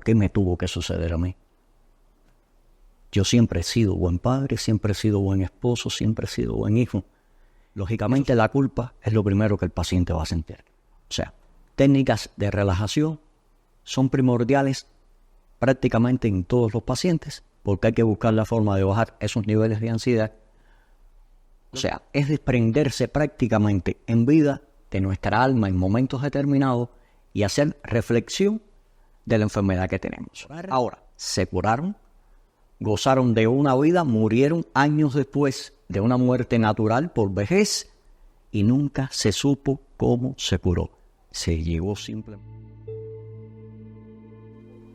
¿Qué me tuvo que suceder a mí? Yo siempre he sido buen padre, siempre he sido buen esposo, siempre he sido buen hijo. Lógicamente la culpa es lo primero que el paciente va a sentir. O sea, técnicas de relajación son primordiales prácticamente en todos los pacientes porque hay que buscar la forma de bajar esos niveles de ansiedad. O sea, es desprenderse prácticamente en vida de nuestra alma en momentos determinados y hacer reflexión de la enfermedad que tenemos. Ahora, se curaron, gozaron de una vida, murieron años después de una muerte natural por vejez y nunca se supo cómo se curó. Se llevó simplemente.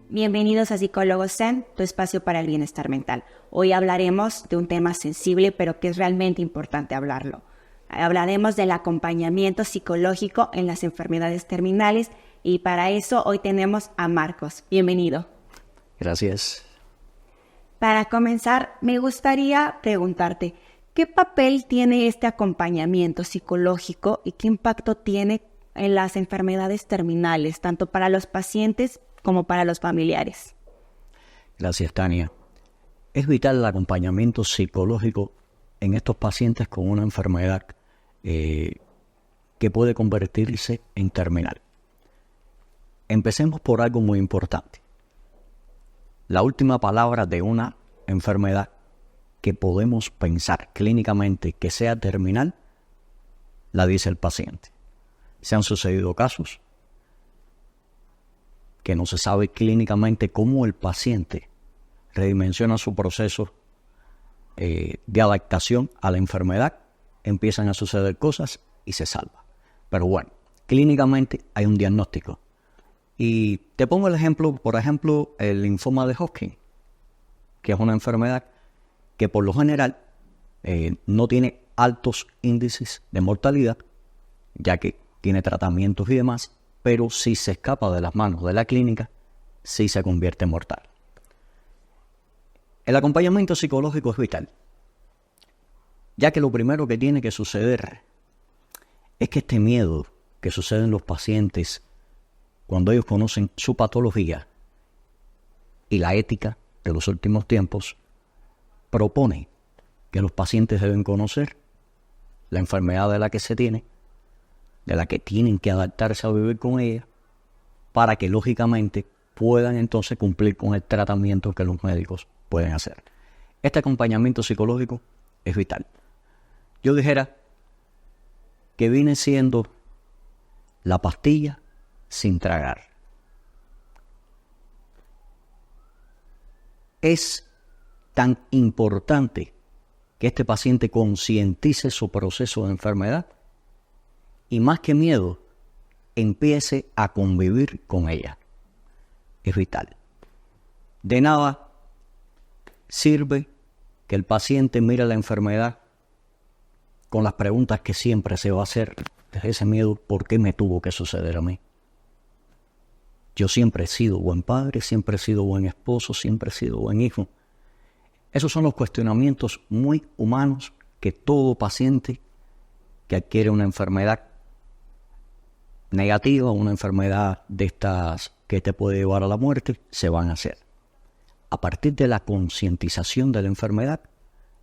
Bienvenidos a Psicólogos Zen, tu espacio para el bienestar mental. Hoy hablaremos de un tema sensible, pero que es realmente importante hablarlo. Hablaremos del acompañamiento psicológico en las enfermedades terminales y para eso hoy tenemos a Marcos. Bienvenido. Gracias. Para comenzar, me gustaría preguntarte, ¿qué papel tiene este acompañamiento psicológico y qué impacto tiene en las enfermedades terminales, tanto para los pacientes como para los familiares? Gracias, Tania. Es vital el acompañamiento psicológico en estos pacientes con una enfermedad que puede convertirse en terminal. Empecemos por algo muy importante. La última palabra de una enfermedad que podemos pensar clínicamente que sea terminal, la dice el paciente. Se han sucedido casos que no se sabe clínicamente cómo el paciente redimensiona su proceso de adaptación a la enfermedad, empiezan a suceder cosas y se salva. Pero bueno, clínicamente hay un diagnóstico. Y te pongo el ejemplo, por ejemplo, el linfoma de Hodgkin, que es una enfermedad que por lo general no tiene altos índices de mortalidad, ya que tiene tratamientos y demás, pero si se escapa de las manos de la clínica, sí se convierte en mortal. El acompañamiento psicológico es vital, ya que lo primero que tiene que suceder es que este miedo que sucede en los pacientes cuando ellos conocen su patología y la ética de los últimos tiempos propone que los pacientes deben conocer la enfermedad de la que se tiene, de la que tienen que adaptarse a vivir con ella, para que lógicamente puedan entonces cumplir con el tratamiento que los médicos pueden hacer. Este acompañamiento psicológico es vital. Yo dijera que viene siendo la pastilla sin tragar. Es tan importante que este paciente concientice su proceso de enfermedad y más que miedo, empiece a convivir con ella. Es vital. De nada sirve que el paciente mire la enfermedad con las preguntas que siempre se va a hacer desde ese miedo: ¿por qué me tuvo que suceder a mí? Yo siempre he sido buen padre, siempre he sido buen esposo, siempre he sido buen hijo. Esos son los cuestionamientos muy humanos que todo paciente que adquiere una enfermedad negativa, una enfermedad de estas que te puede llevar a la muerte, se van a hacer. A partir de la concientización de la enfermedad,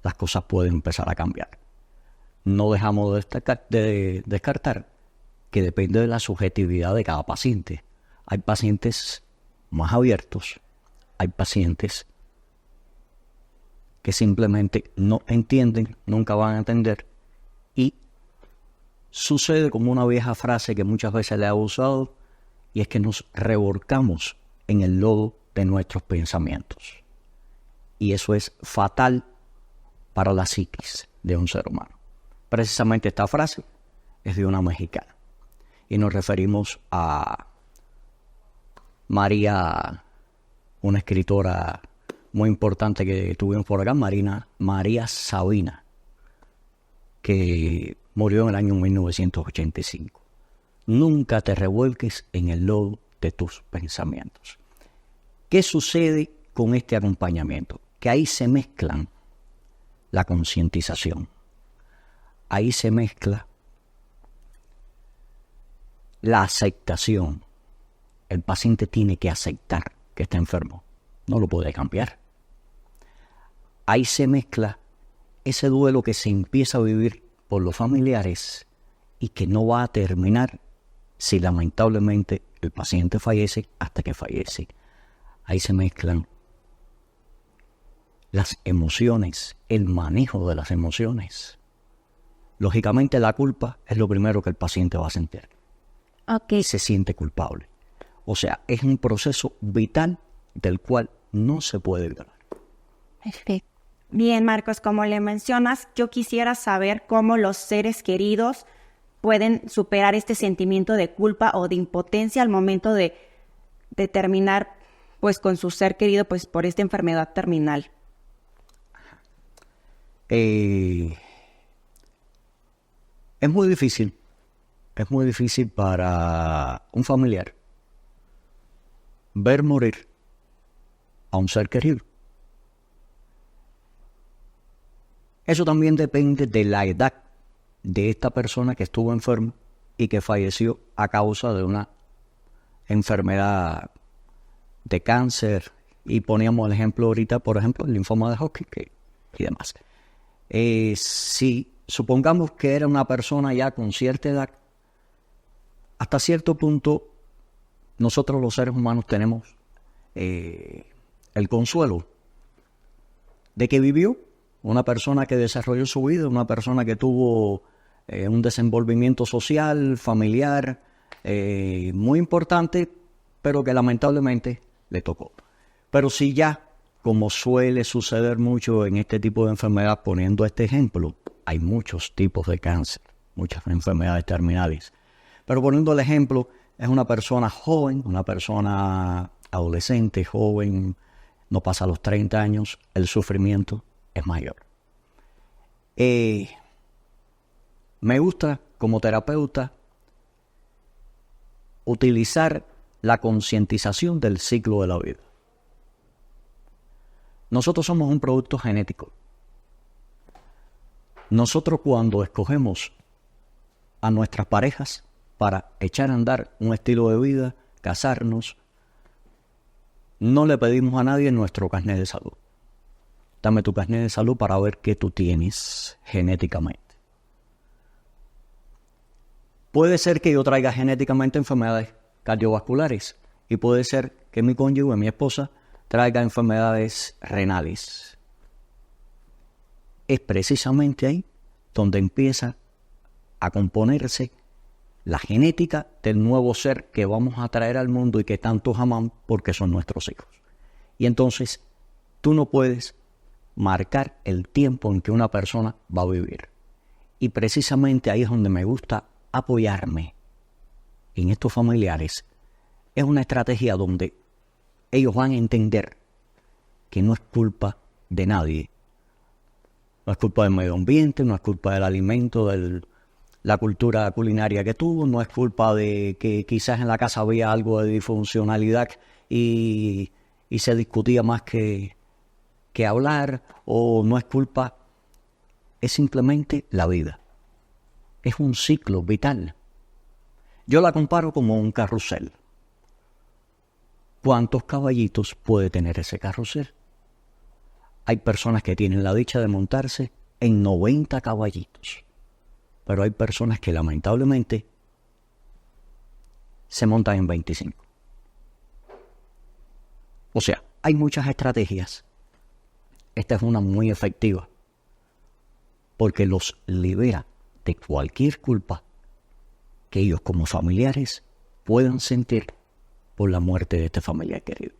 las cosas pueden empezar a cambiar. No dejamos de descartar que depende de la subjetividad de cada paciente. Hay pacientes más abiertos, hay pacientes que simplemente no entienden, nunca van a entender, y sucede como una vieja frase que muchas veces le he usado, y es que nos revolcamos en el lodo de nuestros pensamientos. Y eso es fatal para la psiquis de un ser humano. Precisamente esta frase es de una mexicana. Y nos referimos a María, una escritora muy importante que tuvimos por acá, María Sabina, que murió en el año 1985. Nunca te revuelques en el lodo de tus pensamientos. ¿Qué sucede con este acompañamiento? Que ahí se mezclan la concientización. Ahí se mezcla la aceptación. El paciente tiene que aceptar que está enfermo. No lo puede cambiar. Ahí se mezcla ese duelo que se empieza a vivir por los familiares y que no va a terminar si lamentablemente el paciente fallece hasta que fallece. Ahí se mezclan las emociones, el manejo de las emociones. Lógicamente la culpa es lo primero que el paciente va a sentir. Ok. Se siente culpable. O sea, es un proceso vital del cual no se puede violar. Perfecto. Bien, Marcos, como le mencionas, yo quisiera saber cómo los seres queridos pueden superar este sentimiento de culpa o de impotencia al momento de terminar pues con su ser querido pues por esta enfermedad terminal. Es muy difícil para un familiar ver morir a un ser querido. Eso también depende de la edad de esta persona que estuvo enferma y que falleció a causa de una enfermedad de cáncer. Y poníamos el ejemplo ahorita, por ejemplo, el linfoma de Hodgkin y demás. Si supongamos que era una persona ya con cierta edad, hasta cierto punto nosotros los seres humanos tenemos el consuelo de que vivió, una persona que desarrolló su vida, una persona que tuvo un desenvolvimiento social, familiar, muy importante, pero que lamentablemente le tocó. Pero si ya, como suele suceder mucho en este tipo de enfermedad, poniendo este ejemplo, hay muchos tipos de cáncer, muchas enfermedades terminales. Pero poniendo el ejemplo, es una persona joven, una persona adolescente, joven, no pasa los 30 años, el sufrimiento es mayor. Me gusta, como terapeuta, utilizar la concientización del ciclo de la vida. Nosotros somos un producto genético. Nosotros cuando escogemos a nuestras parejas para echar a andar un estilo de vida, casarnos, no le pedimos a nadie nuestro carnet de salud. Dame tu carnet de salud para ver qué tú tienes genéticamente. Puede ser que yo traiga genéticamente enfermedades cardiovasculares y puede ser que mi cónyuge, mi esposa, traiga enfermedades renales. Es precisamente ahí donde empieza a componerse la genética del nuevo ser que vamos a traer al mundo y que tantos amamos porque son nuestros hijos. Y entonces tú no puedes marcar el tiempo en que una persona va a vivir. Y precisamente ahí es donde me gusta apoyarme en estos familiares. Es una estrategia donde ellos van a entender que no es culpa de nadie. No es culpa del medio ambiente, no es culpa del alimento, de la cultura culinaria que tuvo, no es culpa de que quizás en la casa había algo de disfuncionalidad y se discutía más que hablar, o no es culpa, es simplemente la vida. Es un ciclo vital. Yo la comparo como un carrusel. ¿Cuántos caballitos puede tener ese carrusel? Hay personas que tienen la dicha de montarse en 90 caballitos, pero hay personas que lamentablemente se montan en 25. O sea, hay muchas estrategias. Esta es una muy efectiva porque los libera de cualquier culpa que ellos como familiares puedan sentir por la muerte de este familiar querido.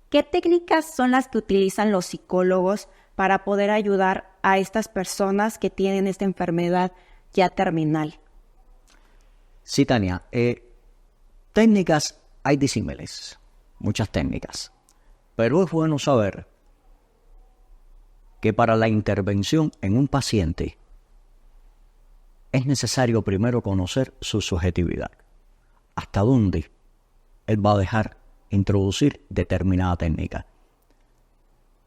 ¿Qué técnicas son las que utilizan los psicólogos para poder ayudar a estas personas que tienen esta enfermedad ya terminal? Sí, Tania. Técnicas hay disímiles, muchas técnicas. Pero es bueno saber que para la intervención en un paciente es necesario primero conocer su subjetividad. Hasta dónde él va a dejar introducir determinada técnica.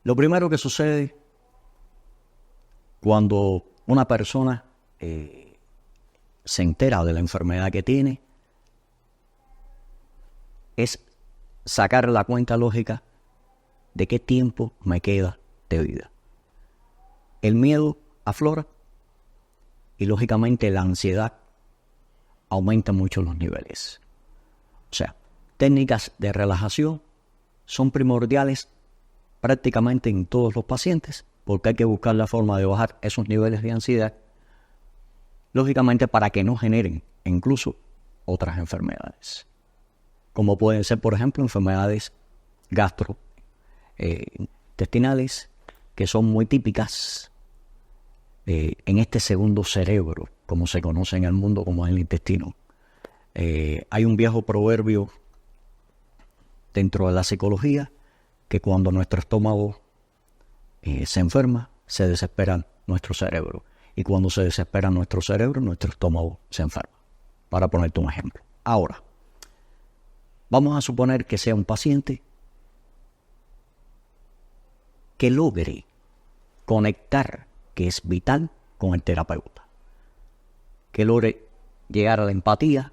Lo primero que sucede cuando una persona se entera de la enfermedad que tiene es sacar la cuenta lógica de qué tiempo me queda de vida. El miedo aflora y lógicamente la ansiedad aumenta mucho los niveles. O sea, técnicas de relajación son primordiales prácticamente en todos los pacientes porque hay que buscar la forma de bajar esos niveles de ansiedad, lógicamente para que no generen incluso otras enfermedades, como pueden ser, por ejemplo, enfermedades gastrointestinales, que son muy típicas en este segundo cerebro, como se conoce en el mundo como el intestino. Hay un viejo proverbio dentro de la psicología que cuando nuestro estómago se enferma, se desespera nuestro cerebro. Y cuando se desespera nuestro cerebro, nuestro estómago se enferma. Para ponerte un ejemplo. Ahora, vamos a suponer que sea un paciente que logre conectar, que es vital, con el terapeuta. Que logre llegar a la empatía,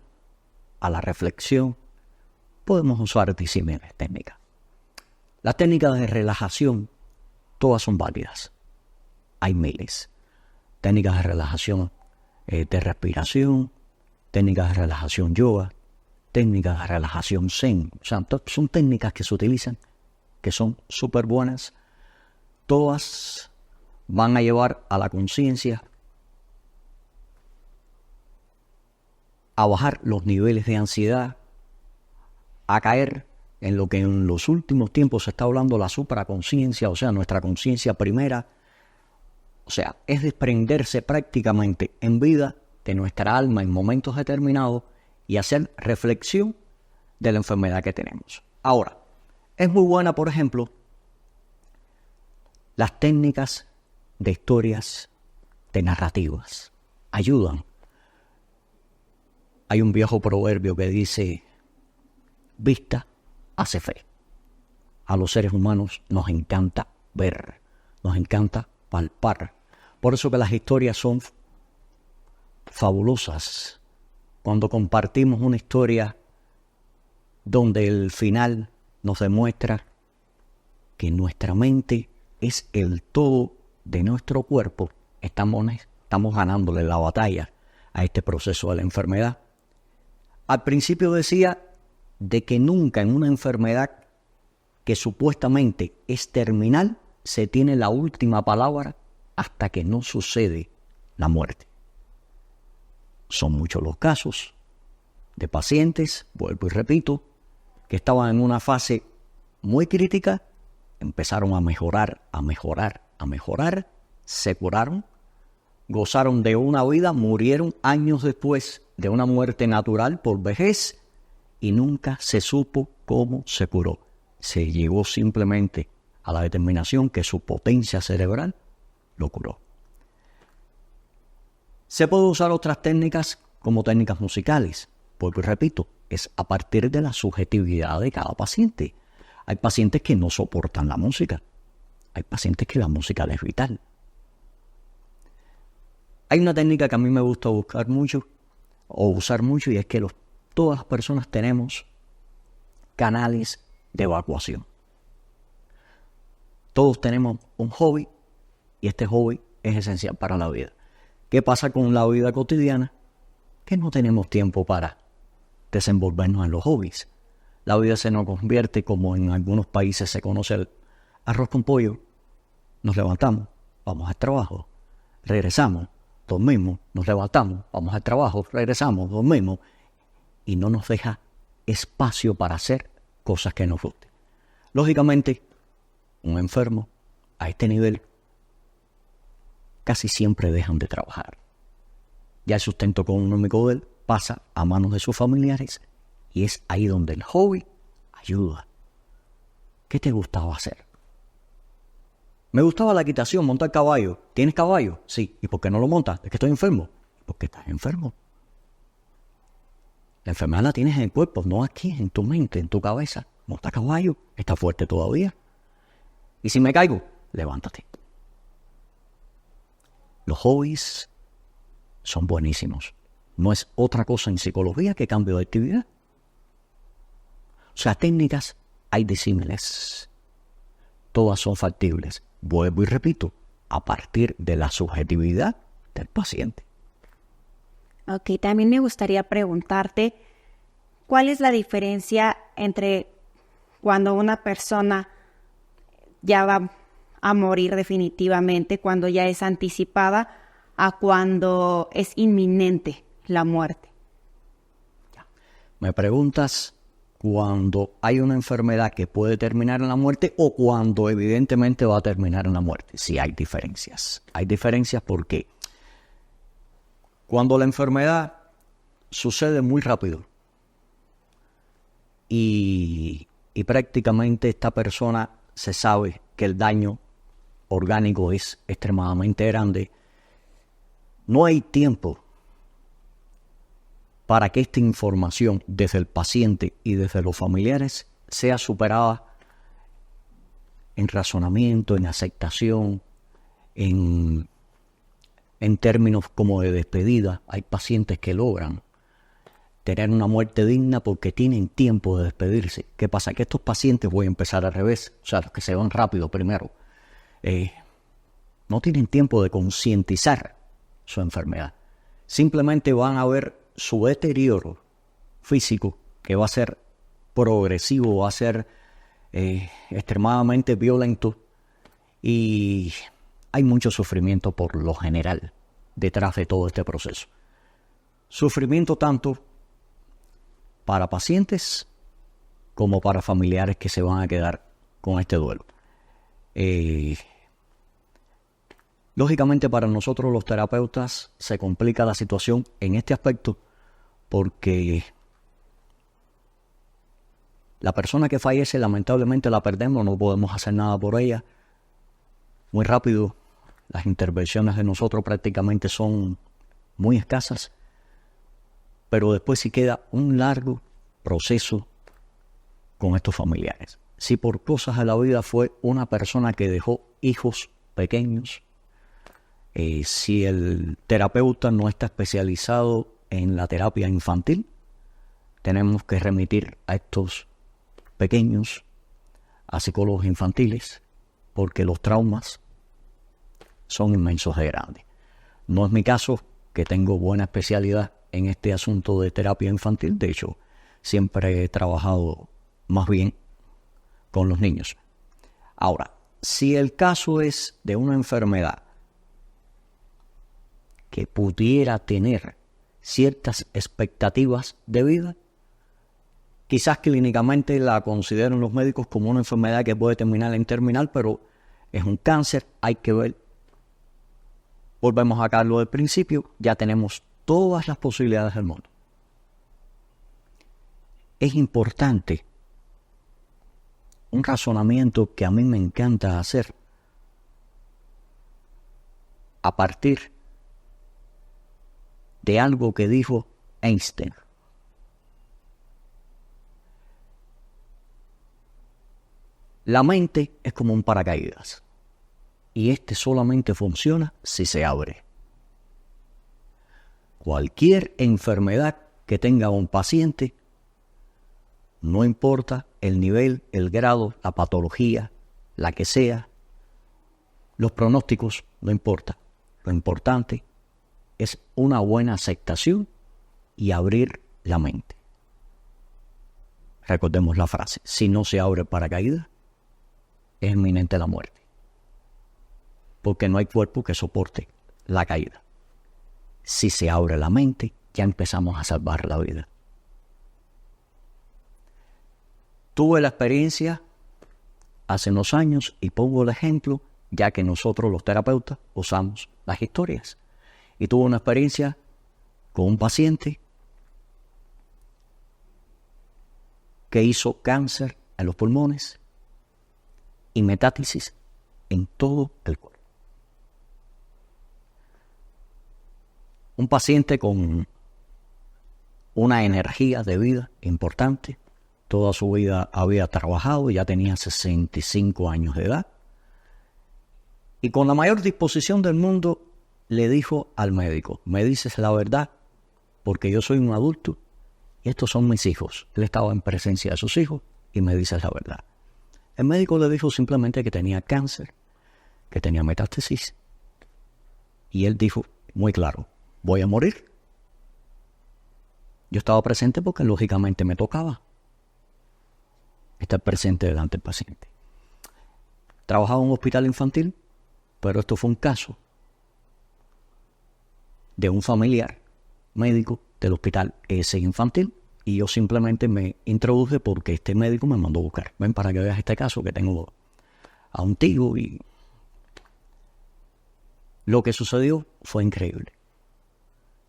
a la reflexión. Podemos usar disímiles técnicas. Las técnicas de relajación, todas son válidas. Hay miles. Técnicas de relajación de respiración, técnicas de relajación yoga, técnicas de relajación zen. O sea, son técnicas que se utilizan, que son súper buenas. Todas van a llevar a la conciencia a bajar los niveles de ansiedad, a caer en lo que en los últimos tiempos se está hablando la supraconciencia, o sea, nuestra conciencia primera. O sea, es desprenderse prácticamente en vida de nuestra alma en momentos determinados y hacer reflexión de la enfermedad que tenemos. Ahora, es muy buena, por ejemplo, las técnicas de historias, de narrativas. Ayudan. Hay un viejo proverbio que dice, vista hace fe. A los seres humanos nos encanta ver, nos encanta palpar. Por eso que las historias son fabulosas. Cuando compartimos una historia donde el final nos demuestra que nuestra mente es el todo de nuestro cuerpo, estamos ganándole la batalla a este proceso de la enfermedad. Al principio decía de que nunca en una enfermedad que supuestamente es terminal se tiene la última palabra hasta que no sucede la muerte. Son muchos los casos de pacientes, vuelvo y repito, que estaban en una fase muy crítica, empezaron a mejorar, se curaron, gozaron de una vida, murieron años después de una muerte natural por vejez y nunca se supo cómo se curó. Se llegó simplemente a la determinación que su potencia cerebral lo curó. Se puede usar otras técnicas como técnicas musicales, porque repito, es a partir de la subjetividad de cada paciente. Hay pacientes que no soportan la música, hay pacientes que la música les es vital. Hay una técnica que a mí me gusta buscar mucho, o usar mucho, y es que todas las personas tenemos canales de evacuación. Todos tenemos un hobby, y este hobby es esencial para la vida. ¿Qué pasa con la vida cotidiana? Que no tenemos tiempo para desenvolvernos en los hobbies. La vida se nos convierte, como en algunos países se conoce, el arroz con pollo. Nos levantamos, vamos al trabajo, regresamos, dormimos, nos levantamos, vamos al trabajo, regresamos, dormimos, y no nos deja espacio para hacer cosas que nos gusten. Lógicamente, un enfermo a este nivel casi siempre dejan de trabajar. Ya el sustento económico de él pasa a manos de sus familiares y es ahí donde el hobby ayuda. ¿Qué te gustaba hacer? Me gustaba la equitación, montar caballo. ¿Tienes caballo? Sí. ¿Y por qué no lo montas? Es que estoy enfermo. ¿Por qué estás enfermo? La enfermedad la tienes en el cuerpo, no aquí, en tu mente, en tu cabeza. Monta caballo, está fuerte todavía. Y si me caigo, levántate. Los hobbies son buenísimos. No es otra cosa en psicología que cambio de actividad. O sea, técnicas hay disímiles. Todas son factibles. Vuelvo y repito, a partir de la subjetividad del paciente. Ok, también me gustaría preguntarte, ¿cuál es la diferencia entre cuando una persona ya va a morir definitivamente, cuando ya es anticipada, a cuando es inminente la muerte? Me preguntas cuando hay una enfermedad que puede terminar en la muerte o cuando evidentemente va a terminar en la muerte. Sí, hay diferencias. Hay diferencias porque cuando la enfermedad sucede muy rápido y prácticamente esta persona se sabe que el daño orgánico es extremadamente grande, no hay tiempo para que esta información desde el paciente y desde los familiares sea superada en razonamiento, en aceptación, en términos como de despedida. Hay pacientes que logran tener una muerte digna porque tienen tiempo de despedirse. ¿Qué pasa? Que estos pacientes, voy a empezar al revés, o sea, los que se van rápido primero, no tienen tiempo de concientizar su enfermedad. Simplemente van a ver su deterioro físico, que va a ser progresivo, va a ser extremadamente violento, y hay mucho sufrimiento por lo general detrás de todo este proceso. Sufrimiento tanto para pacientes como para familiares que se van a quedar con este duelo. Lógicamente para nosotros los terapeutas se complica la situación en este aspecto porque la persona que fallece lamentablemente la perdemos, no podemos hacer nada por ella. Muy rápido, las intervenciones de nosotros prácticamente son muy escasas, pero después sí queda un largo proceso con estos familiares. Si por cosas de la vida fue una persona que dejó hijos pequeños, si el terapeuta no está especializado en la terapia infantil, tenemos que remitir a estos pequeños a psicólogos infantiles porque los traumas son inmensos de grandes. No es mi caso, que tengo buena especialidad en este asunto de terapia infantil. De hecho, siempre he trabajado más bien con los niños. Ahora, si el caso es de una enfermedad que pudiera tener ciertas expectativas de vida, quizás clínicamente la consideren los médicos como una enfermedad que puede terminar en terminal, pero es un cáncer, hay que ver. Volvemos acá a lo del principio, ya tenemos todas las posibilidades del mundo. Es importante un razonamiento que a mí me encanta hacer a partir de algo que dijo Einstein. La mente es como un paracaídas y este solamente funciona si se abre. Cualquier enfermedad que tenga un paciente, no importa el nivel, el grado, la patología, la que sea, los pronósticos, no importa. Lo importante es una buena aceptación y abrir la mente. Recordemos la frase: si no se abre el paracaídas, es inminente la muerte. Porque no hay cuerpo que soporte la caída. Si se abre la mente, ya empezamos a salvar la vida. Tuve la experiencia hace unos años y pongo el ejemplo, ya que nosotros los terapeutas usamos las historias. Y tuve una experiencia con un paciente que hizo cáncer en los pulmones y metástasis en todo el cuerpo. Un paciente con una energía de vida importante. Toda su vida había trabajado, ya tenía 65 años de edad. Y con la mayor disposición del mundo le dijo al médico: me dices la verdad, porque yo soy un adulto y estos son mis hijos. Él estaba en presencia de sus hijos y me dices la verdad. El médico le dijo simplemente que tenía cáncer, que tenía metástasis. Y él dijo muy claro, voy a morir. Yo estaba presente porque lógicamente me tocaba estar presente delante del paciente. Trabajaba en un hospital infantil, pero esto fue un caso de un familiar médico del hospital ese infantil, y yo simplemente me introduje porque este médico me mandó a buscar. Ven para que veas este caso, que tengo a un tío, y lo que sucedió fue increíble.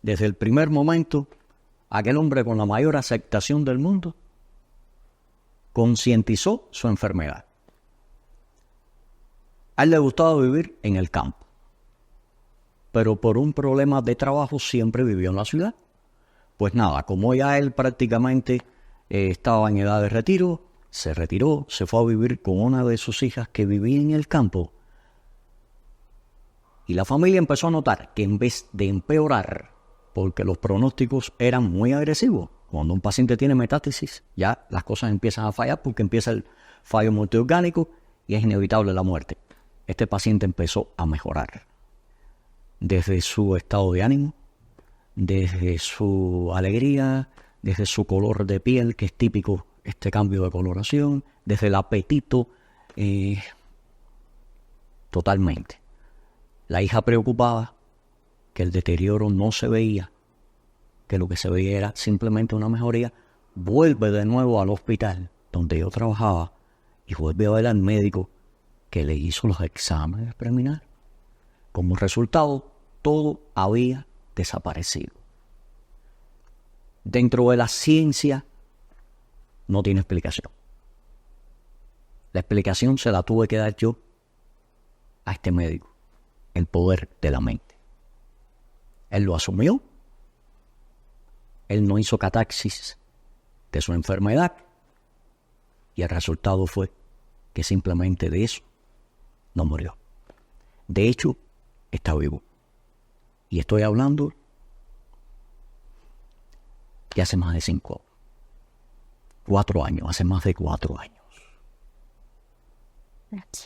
Desde el primer momento, aquel hombre con la mayor aceptación del mundo concientizó su enfermedad. A él le gustaba vivir en el campo, pero por un problema de trabajo siempre vivió en la ciudad. Pues nada, como ya él prácticamente estaba en edad de retiro, se retiró, se fue a vivir con una de sus hijas que vivía en el campo. Y la familia empezó a notar que en vez de empeorar, porque los pronósticos eran muy agresivos, cuando un paciente tiene metástasis, ya las cosas empiezan a fallar porque empieza el fallo multiorgánico y es inevitable la muerte. Este paciente empezó a mejorar desde su estado de ánimo, desde su alegría, desde su color de piel, que es típico este cambio de coloración, desde el apetito, totalmente. La hija preocupada, que el deterioro no se veía, que lo que se veía era simplemente una mejoría, vuelve de nuevo al hospital donde yo trabajaba y vuelve a ver al médico que le hizo los exámenes preliminares. Como resultado, todo había desaparecido. Dentro de la ciencia no tiene explicación. La explicación se la tuve que dar yo a este médico. El poder de la mente. Él lo asumió. Él no hizo catarsis de su enfermedad. Y el resultado fue que simplemente de eso no murió. De hecho, está vivo. Y estoy hablando de hace más de 4 años, hace más de 4 años.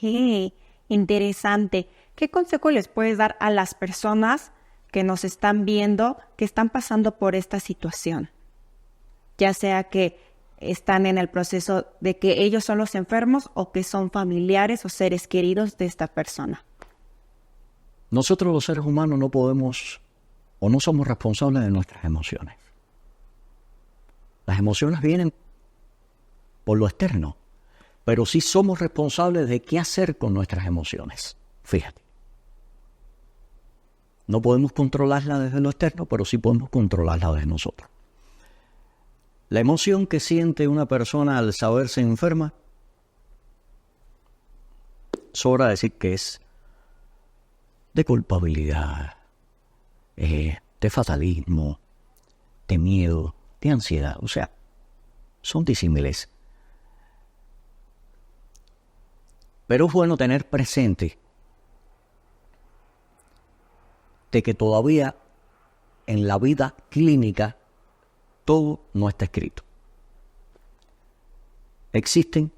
Qué interesante. ¿Qué consejo les puedes dar a las personas que nos están viendo, que están pasando por esta situación? Ya sea que están en el proceso de que ellos son los enfermos o que son familiares o seres queridos de esta persona. Nosotros los seres humanos no podemos o no somos responsables de nuestras emociones. Las emociones vienen por lo externo, pero sí somos responsables de qué hacer con nuestras emociones. Fíjate. No podemos controlarla desde lo externo, pero sí podemos controlarla desde nosotros. La emoción que siente una persona al saberse enferma, sobra decir que es de culpabilidad, de fatalismo, de miedo, de ansiedad. O sea, son disímiles. Pero es bueno tener presente de que todavía en la vida clínica todo no está escrito. Existen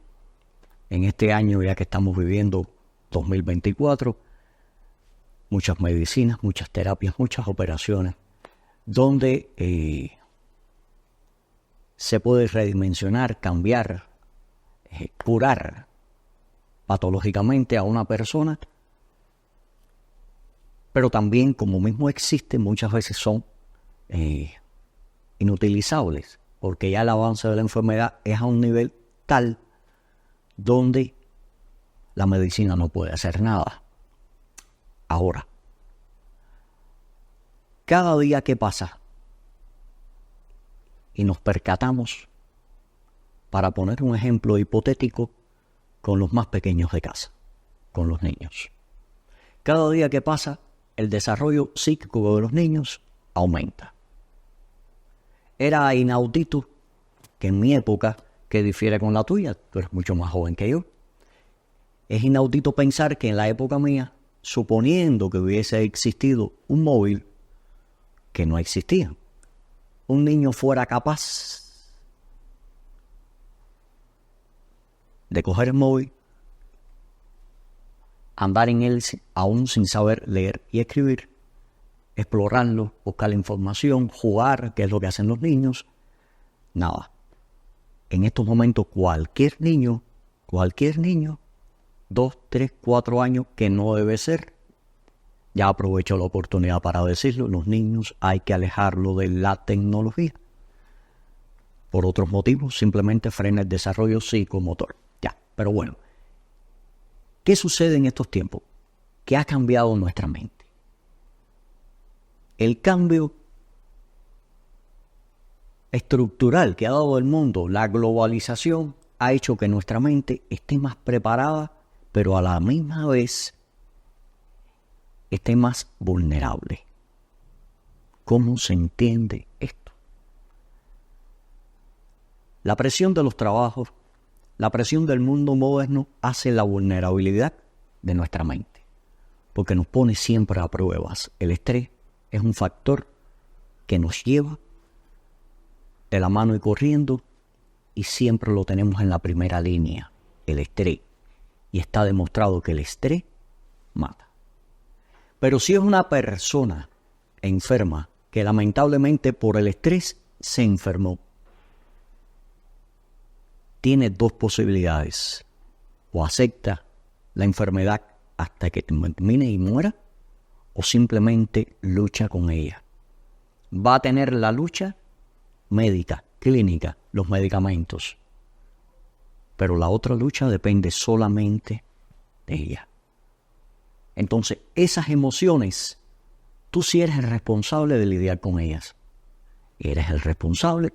en este año ya que estamos viviendo 2024 muchas medicinas, muchas terapias, muchas operaciones donde se puede redimensionar, cambiar, curar patológicamente a una persona. Pero también, como mismo existen, muchas veces son inutilizables, porque ya el avance de la enfermedad es a un nivel tal donde la medicina no puede hacer nada. Ahora, cada día que pasa y nos percatamos, para poner un ejemplo hipotético, con los más pequeños de casa, con los niños. Cada día que pasa, el desarrollo psíquico de los niños aumenta. Era inaudito que en mi época, que difiere con la tuya, tú eres mucho más joven que yo, es inaudito pensar que en la época mía, suponiendo que hubiese existido un móvil, que no existía, un niño fuera capaz de coger el móvil, andar en él aún sin saber leer y escribir, explorarlo, buscar la información, jugar, que es lo que hacen los niños. Nada. En estos momentos cualquier niño, 2, 3, 4 años, que no debe ser, ya aprovecho la oportunidad para decirlo, los niños hay que alejarlo de la tecnología. Por otros motivos, simplemente frena el desarrollo psicomotor. Ya, pero bueno. ¿Qué sucede en estos tiempos? ¿Qué ha cambiado nuestra mente? El cambio estructural que ha dado el mundo, la globalización, ha hecho que nuestra mente esté más preparada, pero a la misma vez esté más vulnerable. ¿Cómo se entiende esto? La presión de los trabajos, la presión del mundo moderno hace la vulnerabilidad de nuestra mente, porque nos pone siempre a pruebas. El estrés es un factor que nos lleva de la mano y corriendo, y siempre lo tenemos en la primera línea, el estrés. Y está demostrado que el estrés mata. Pero si es una persona enferma que lamentablemente por el estrés se enfermó, tiene 2 posibilidades: o acepta la enfermedad hasta que termine y muera, o simplemente lucha con ella. Va a tener la lucha médica, clínica, los medicamentos, pero la otra lucha depende solamente de ella. Entonces, esas emociones, tú sí eres el responsable de lidiar con ellas. Eres el responsable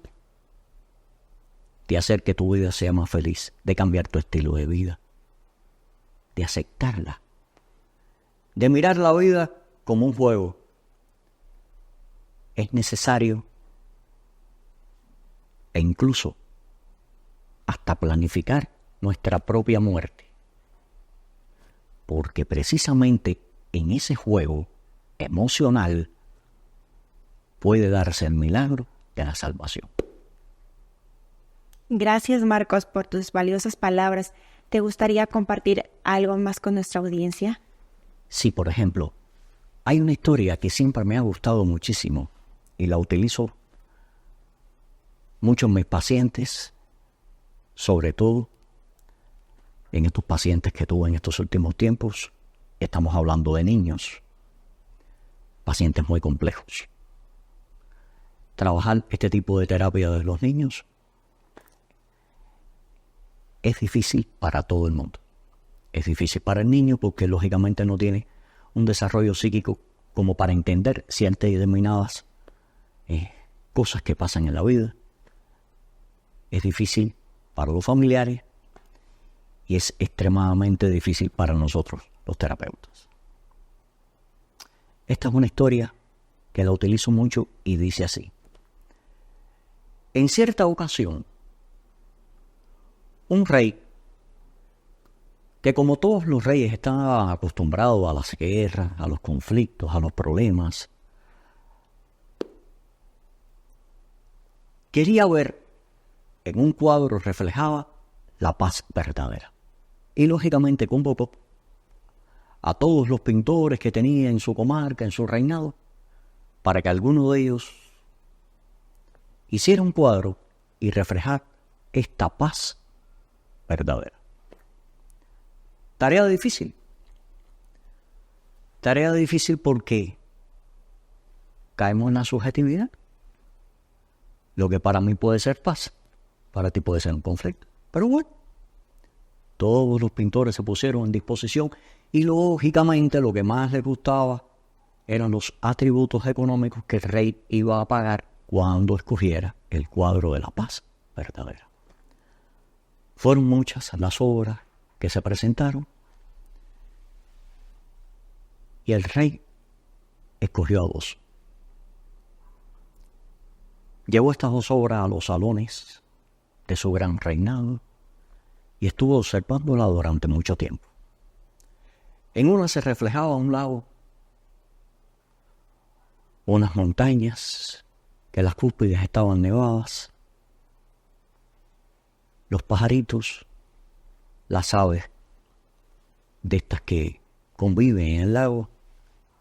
de hacer que tu vida sea más feliz, de cambiar tu estilo de vida, de aceptarla, de mirar la vida como un juego. Es necesario e incluso hasta planificar nuestra propia muerte, porque precisamente en ese juego emocional puede darse el milagro de la salvación. Gracias, Marcos, por tus valiosas palabras. ¿Te gustaría compartir algo más con nuestra audiencia? Sí, por ejemplo, hay una historia que siempre me ha gustado muchísimo y la utilizo mucho en mis pacientes, sobre todo en estos pacientes que tuve en estos últimos tiempos. Estamos hablando de niños, pacientes muy complejos. Trabajar este tipo de terapia de los niños es difícil para todo el mundo. Es difícil para el niño porque lógicamente no tiene un desarrollo psíquico como para entender ciertas y determinadas cosas que pasan en la vida. Es difícil para los familiares y es extremadamente difícil para nosotros, los terapeutas. Esta es una historia que la utilizo mucho y dice así. En cierta ocasión, un rey, que como todos los reyes estaba acostumbrado a las guerras, a los conflictos, a los problemas, quería ver en un cuadro reflejaba la paz verdadera. Y lógicamente convocó a todos los pintores que tenía en su comarca, en su reinado, para que alguno de ellos hiciera un cuadro y reflejara esta paz verdadera. Tarea difícil. Tarea difícil porque caemos en la subjetividad. Lo que para mí puede ser paz, para ti puede ser un conflicto. Pero bueno, todos los pintores se pusieron en disposición y lógicamente lo que más les gustaba eran los atributos económicos que el rey iba a pagar cuando escogiera el cuadro de la paz verdadera. Fueron muchas las obras que se presentaron y el rey escogió a 2. Llevó estas 2 obras a los salones de su gran reinado y estuvo observándola durante mucho tiempo. En una se reflejaba un lago, unas montañas que las cúspides estaban nevadas, los pajaritos las aves de estas que conviven en el lago.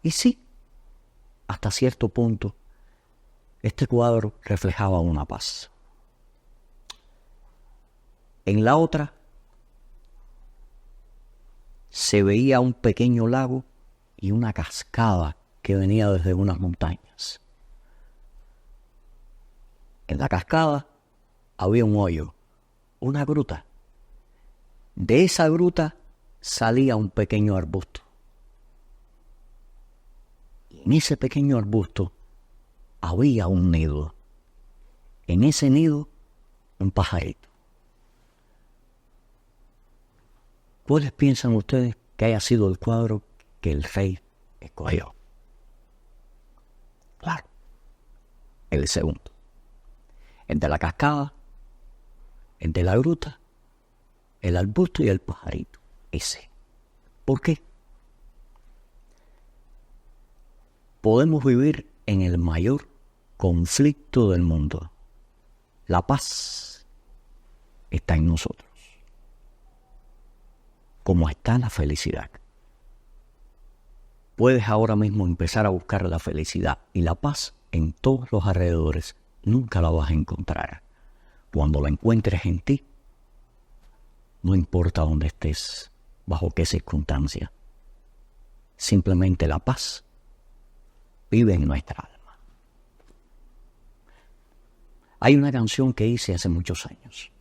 Y sí, hasta cierto punto, este cuadro reflejaba una paz. En la otra se veía un pequeño lago y una cascada que venía desde unas montañas. En la cascada había un hoyo, una gruta. De esa gruta salía un pequeño arbusto. Y en ese pequeño arbusto había un nido. En ese nido, un pajarito. ¿Cuáles piensan ustedes que haya sido el cuadro que el rey escogió? Claro, el segundo. El de la cascada, el de la gruta, el arbusto y el pajarito. Ese. ¿Por qué? Podemos vivir en el mayor conflicto del mundo. La paz está en nosotros, como está la felicidad. Puedes ahora mismo empezar a buscar la felicidad y la paz en todos los alrededores. Nunca la vas a encontrar. Cuando la encuentres en ti, no importa dónde estés, bajo qué circunstancia, simplemente la paz vive en nuestra alma. Hay una canción que hice hace muchos años.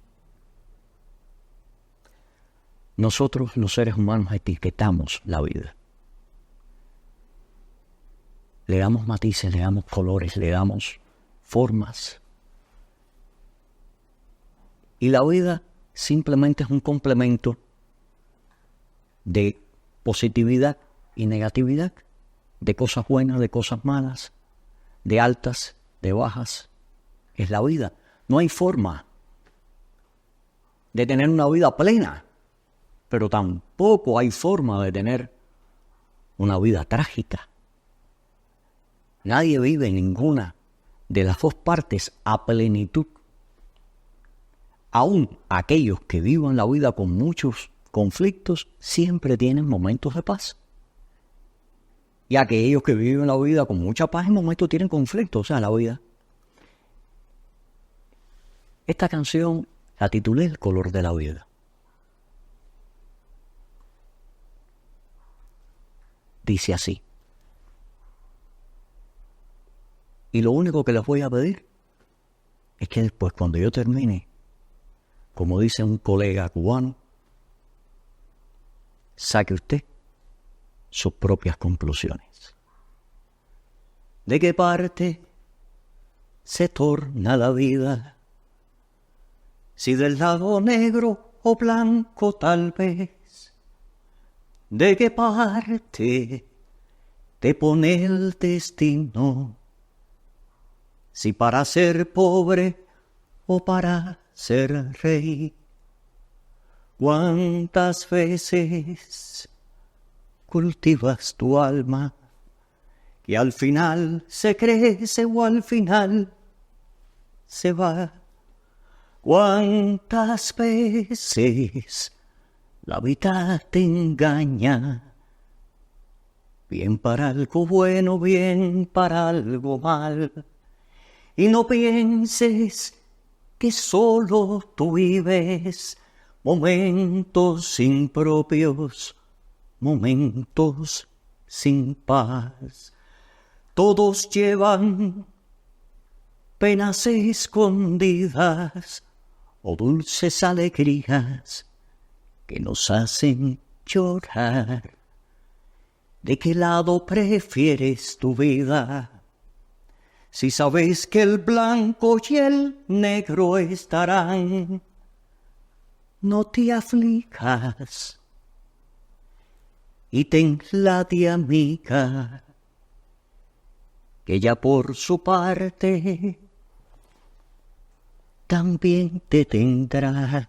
Nosotros, los seres humanos, etiquetamos la vida. Le damos matices, le damos colores, le damos formas. Y la vida simplemente es un complemento de positividad y negatividad, de cosas buenas, de cosas malas, de altas, de bajas. Es la vida. No hay forma de tener una vida plena, pero tampoco hay forma de tener una vida trágica. Nadie vive en ninguna de las dos partes a plenitud. Aún aquellos que vivan la vida con muchos conflictos siempre tienen momentos de paz. Y aquellos que viven la vida con mucha paz en momentos tienen conflictos, o sea, la vida. Esta canción la titulé El color de la vida. Dice así. Y lo único que les voy a pedir es que después, cuando yo termine, como dice un colega cubano, saque usted sus propias conclusiones. ¿De qué parte se torna la vida? Si del lado negro o blanco tal vez. ¿De qué parte te pone el destino? Si para ser pobre o para ser rey. ¿Cuántas veces cultivas tu alma que al final se crece o al final se va? ¿Cuántas veces la vida te engaña? Bien para algo bueno, bien para algo mal. Y no pienses que solo tú vives momentos impropios, momentos sin paz. Todos llevan penas escondidas o dulces alegrías que nos hacen llorar. ¿De qué lado prefieres tu vida? Si sabes que el blanco y el negro estarán, no te aflijas y tenla de amiga, que ella por su parte también te tendrá.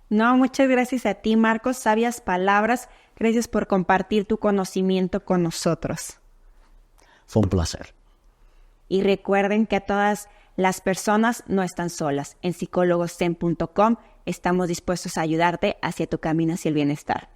No, muchas gracias a ti, Marcos. Sabias palabras. Gracias por compartir tu conocimiento con nosotros. Fue un placer. Y recuerden que todas las personas no están solas. En psicólogoszen.com estamos dispuestos a ayudarte hacia tu camino hacia el bienestar.